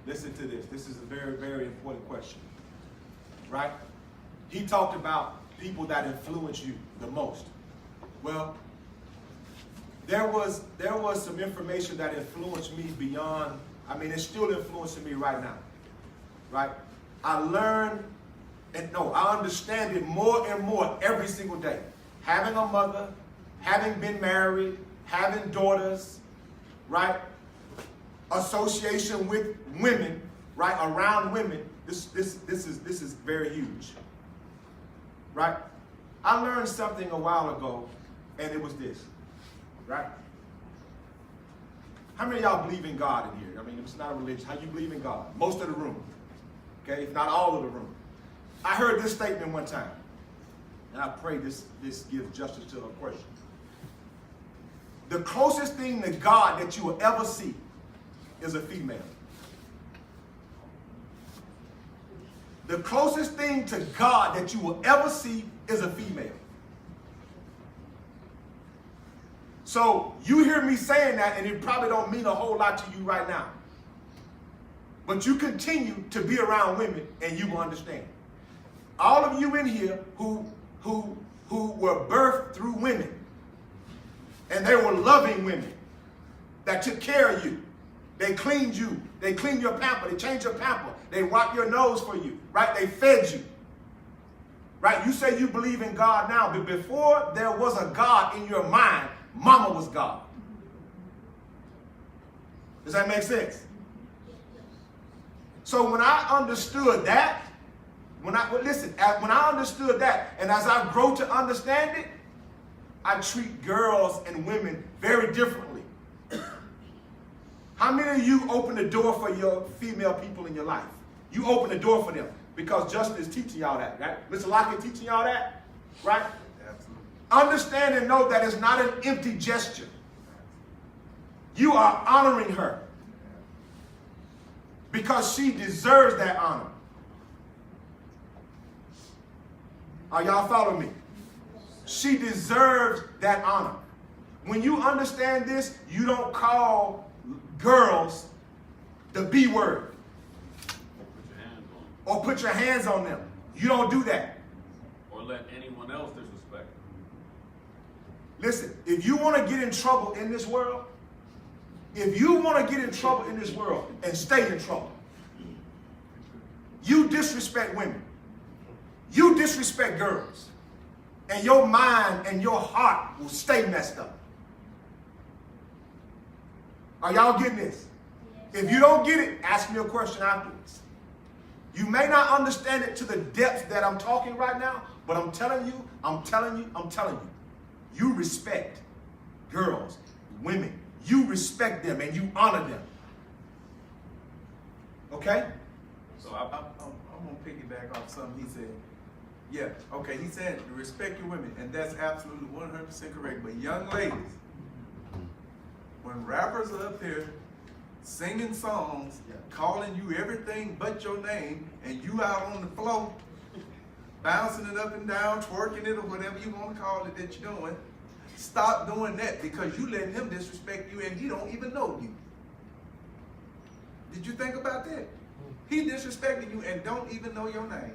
listen to this. This is a very, very important question, right? He talked about people that influence you the most. Well, there was some information that influenced me beyond, I mean, it's still influencing me right now, right? I learned, I understand it more and more every single day. Having a mother, having been married, having daughters, right? Association with women, right? Around women, this is very huge, right? I learned something a while ago, and it was this, right? How many of y'all believe in God in here? I mean, it's not a religion. How you believe in God? Most of the room, okay? If not all of the room. I heard this statement one time, and I pray this gives justice to the question. The closest thing to God that you will ever see is a female. The closest thing to God that you will ever see is a female. So you hear me saying that, and it probably don't mean a whole lot to you right now. But you continue to be around women, and you will understand. All of you in here who were birthed through women, and they were loving women that took care of you. They cleaned you. They cleaned your pamper. They changed your pamper. They wiped your nose for you, right? They fed you, right? You say you believe in God now, but before there was a God in your mind, mama was God. Does that make sense? So when I understood that, when I understood that, and as I grow to understand it, I treat girls and women very differently. How many of you open the door for your female people in your life? You open the door for them because Justin is teaching y'all that, right? Mr. Lockett teaching y'all that, right? Absolutely. Understand and know that it's not an empty gesture. You are honoring her because she deserves that honor. Are y'all following me? She deserves that honor. When you understand this, you don't call girls the B word or put your hands on them. You don't do that. Or let anyone else disrespect. Listen, if you want to get in trouble in this world, and stay in trouble, you disrespect women. You disrespect girls. And your mind and your heart will stay messed up. Are y'all getting this? If you don't get it, ask me a question afterwards. You may not understand it to the depth that I'm talking right now, but I'm telling you, you respect girls, women. You respect them and you honor them. Okay? So I'm going to piggyback off something he said. Yeah, okay, he said respect your women, and that's absolutely 100% correct. But young ladies, when rappers are up here singing songs, calling you everything but your name, and you out on the floor, bouncing it up and down, twerking it, or whatever you want to call it that you're doing, stop doing that because you letting him disrespect you and he don't even know you. Did you think about that? He disrespecting you and don't even know your name.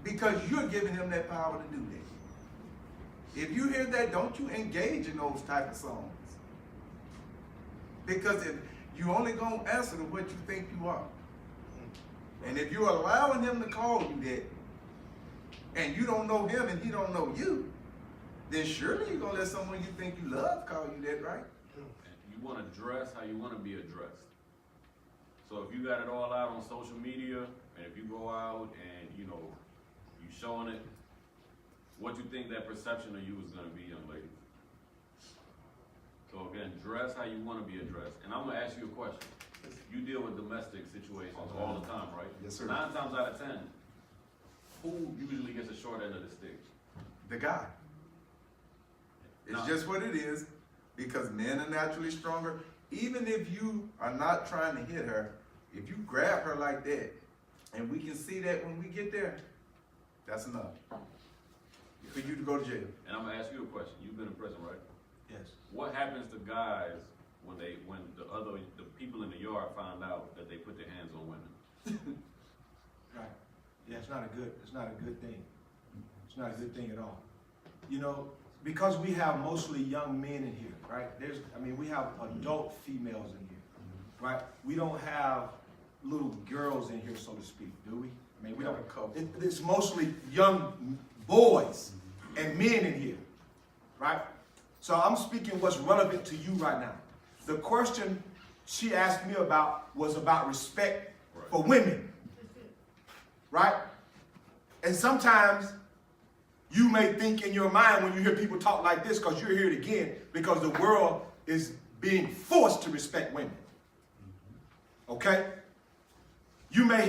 Because you're giving him that power to do that. If you hear that, don't you engage in those type of songs. Because if you only gonna answer to what you think you are. And if you're allowing him to call you that, and you don't know him and he don't know you, then surely you're gonna let someone you think you love call you that, right? You want to dress how you want to be addressed. So if you got it all out on social media, and if you go out and you showing it, what you think that perception of you is going to be, young lady. So again, dress how you want to be addressed. And I'm going to ask you a question. You deal with domestic situations all the time, right? Yes, sir. 9 times out of 10, who usually gets a short end of the stick? The guy. It's just what it is, because men are naturally stronger. Even if you are not trying to hit her, if you grab her like that, and we can see that when we get there, that's enough for you to go to jail. And I'm gonna ask you a question. You've been in prison, right? Yes. What happens to guys when the people in the yard yard find out that they put their hands on women. Right. Yeah, it's not a good thing. It's not a good thing at all. You know, because we have mostly young men in here, right? We have adult females in here, right? We don't have little girls in here, so to speak, do we? I mean, we don't. It's mostly young boys and men in here, right? So I'm speaking what's relevant to you right now. The question she asked me about was about respect for women, right? And sometimes you may think in your mind when you hear people talk like this, because you're here again, because the world is being forced to respect women. Okay? You may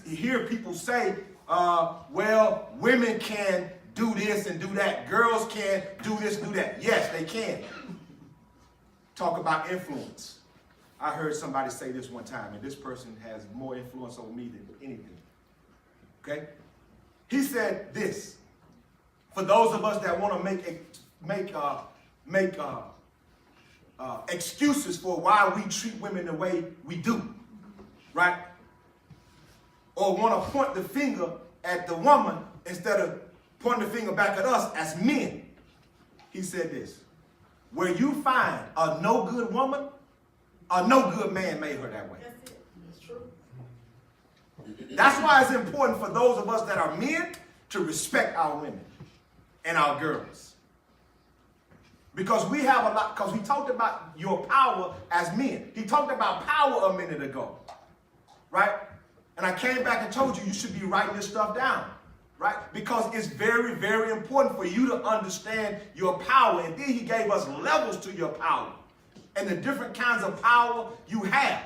hear people say, well, women can do this and do that. Girls can do this, do that. Yes, they can. Talk about influence. I heard somebody say this one time, and this person has more influence over me than anything. Okay? He said this. For those of us that want to make excuses for why we treat women the way we do, right? Or want to point the finger at the woman instead of pointing the finger back at us as men. He said this: where you find a no good woman, a no good man made her that way. That's it. That's true. That's why it's important for those of us that are men to respect our women and our girls. Because we have a lot, because he talked about your power as men. He talked about power a minute ago, right? And I came back and told you you should be writing this stuff down, right? Because it's very, very important for you to understand your power. And then he gave us levels to your power and the different kinds of power you have.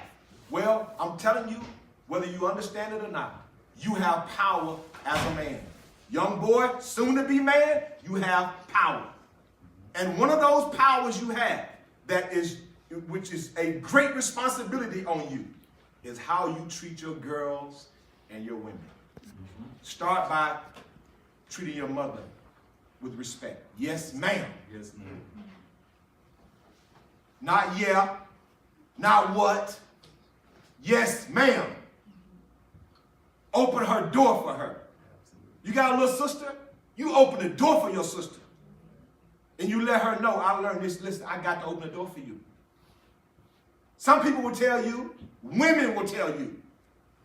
Well, I'm telling you, whether you understand it or not, you have power as a man. Young boy, soon to be man, you have power. And one of those powers you have which is a great responsibility on you, is how you treat your girls and your women. Start by treating your mother with respect. Yes, ma'am. Yes, ma'am. Not yeah, not what. Yes, ma'am. Open her door for her. You got a little sister? You open the door for your sister. And you let her know, I learned this. Listen, I got to open the door for you. Some people will tell you, women will tell you,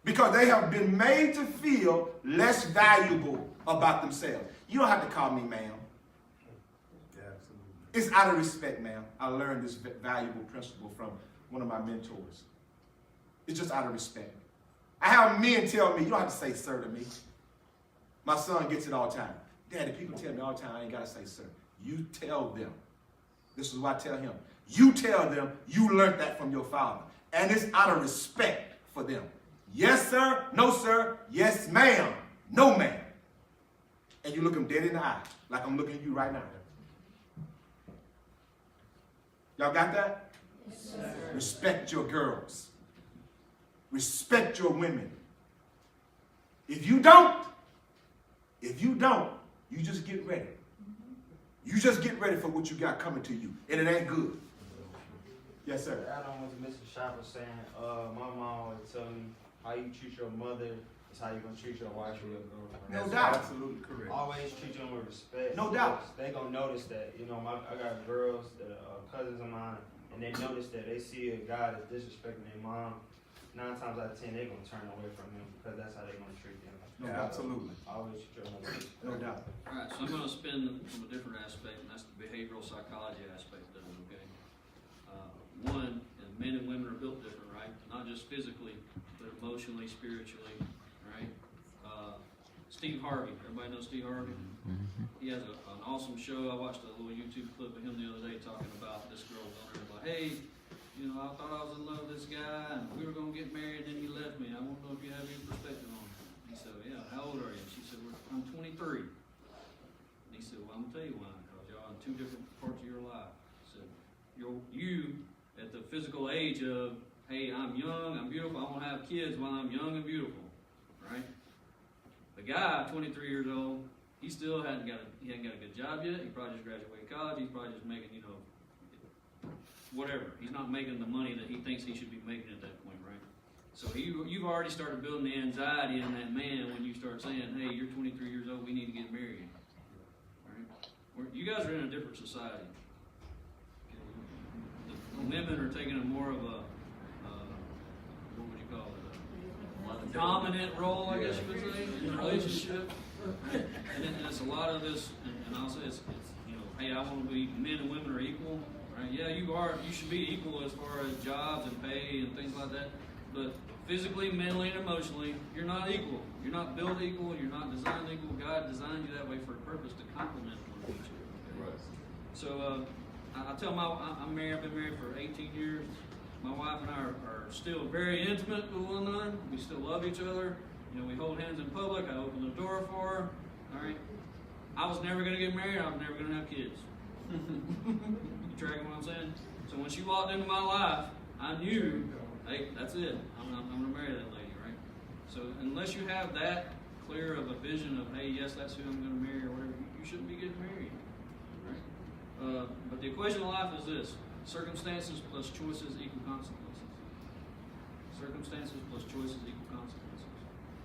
because they have been made to feel less valuable about themselves. You don't have to call me ma'am. Yeah, absolutely. It's out of respect, ma'am. I learned this valuable principle from one of my mentors. It's just out of respect. I have men tell me, you don't have to say sir to me. My son gets it all the time. Daddy, people tell me all the time, I ain't got to say sir. You tell them. This is what I tell him. You tell them you learned that from your father. And it's out of respect for them. Yes, sir. No, sir. Yes, ma'am. No, ma'am. And you look them dead in the eye, like I'm looking at you right now. Y'all got that? Yes, sir. Respect your girls. Respect your women. If you don't, you just get ready. You just get ready for what you got coming to you. And it ain't good. Yes, sir. Add on what Mr. Shop was saying. My mom always tell me, how you treat your mother is how you gonna treat your wife or your girlfriend. No That's doubt. absolutely correct. Always treat them with respect. No doubt. They gonna notice that. You know, I got girls that are cousins of mine, and they notice that they see a guy that's disrespecting their mom. 9 times out of 10, they gonna turn away from him because that's how they gonna treat them. Yeah, absolutely. Always treat your mother with respect. No doubt. All right, so I'm going to spin from a different aspect, and that's the behavioral psychology aspect of it, okay? One, is men and women are built different, right? Not just physically, but emotionally, spiritually, right? Steve Harvey, everybody know Steve Harvey? He has an awesome show. I watched a little YouTube clip of him the other day talking about this girl going there, like, hey, you know, I thought I was in love with this guy, and we were going to get married, and then he left me. I want to know if you have any perspective on it. He said, yeah, how old are you? She said, I'm 23. And he said, well, I'm going to tell you why, because y'all in 2 different parts of your life. He said, you at the physical age of, hey, I'm young, I'm beautiful, I want to have kids while I'm young and beautiful, right? The guy, 23 years old, he still hadn't got a good job yet. He probably just graduated college. He's probably just making, whatever. He's not making the money that he thinks he should be making at that point, right? So you've already started building the anxiety in that man when you start saying, hey, you're 23 years old, we need to get married. Right? You guys are in a different society. The women are taking a more of a, what would you call it, a dominant role, I guess you would say, in the relationship. And then it's a lot of this, and I'll say it's hey, I want to be, men and women are equal, right? Yeah, you should be equal as far as jobs and pay and things like that. But physically, mentally, and emotionally, you're not equal. You're not built equal. You're not designed equal. God designed you that way for a purpose, to complement one another. Okay? Right. So I tell I'm married. I've been married for 18 years. My wife and I are still very intimate with one another. We still love each other. You know, we hold hands in public. I open the door for her. All right. I was never going to get married. I was never going to have kids. You tracking what I'm saying? So when she walked into my life, I knew, hey, that's it. I'm going to marry that lady, right? So unless you have that clear of a vision of, hey, yes, that's who I'm going to marry or whatever, you shouldn't be getting married, right? But the equation of life is this: circumstances plus choices equal consequences. Circumstances plus choices equal consequences.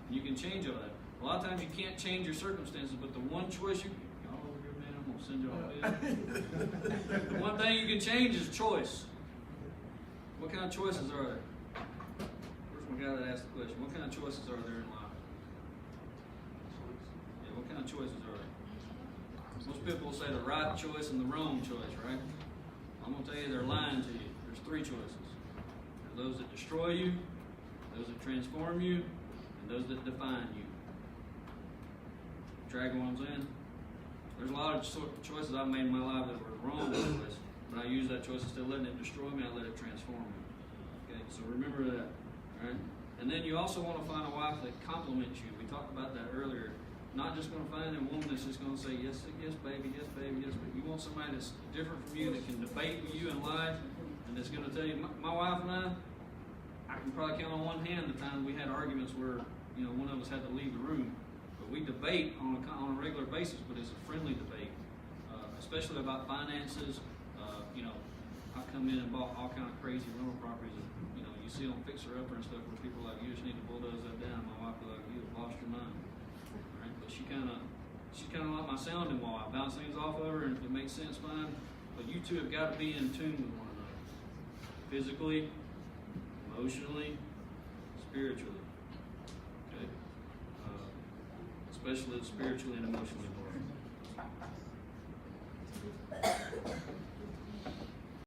And you can change all that. A lot of times you can't change your circumstances, but the one choice y'all over here, man, I'm gonna send y'all a bill. The one thing you can change is choice. What kind of choices are there? Where's my guy that asked the question? What kind of choices are there in life? Yeah, what kind of choices are there? Most people will say the right choice and the wrong choice, right? I'm gonna tell you they're lying to you. There's three choices. There's those that destroy you, those that transform you, and those that define you. Tracking what I'm saying? There's a lot of choices I've made in my life that were wrong choices, but I use that choice instead of letting it destroy me, I let it transform me. Okay, so remember that. All right? And then you also want to find a wife that compliments you. We talked about that earlier. Not just going to find a woman that's just going to say, yes, yes, baby, yes, baby, yes, baby. You want somebody that's different from you, that can debate with you in life, and that's going to tell you, my wife and I can probably count on one hand the time we had arguments where, one of us had to leave the room. We debate on a regular basis, but it's a friendly debate, especially about finances. I come in and bought all kind of crazy rental properties. And, you see on Fixer Upper and stuff where people like, you just need to bulldoze that down. My wife was like, you have lost your mind. Right? But she's kind of like my sounding wall. I bounce things off of her, and if it makes sense, fine. But you two have got to be in tune with one another, physically, emotionally, spiritually. Especially spiritually and emotionally.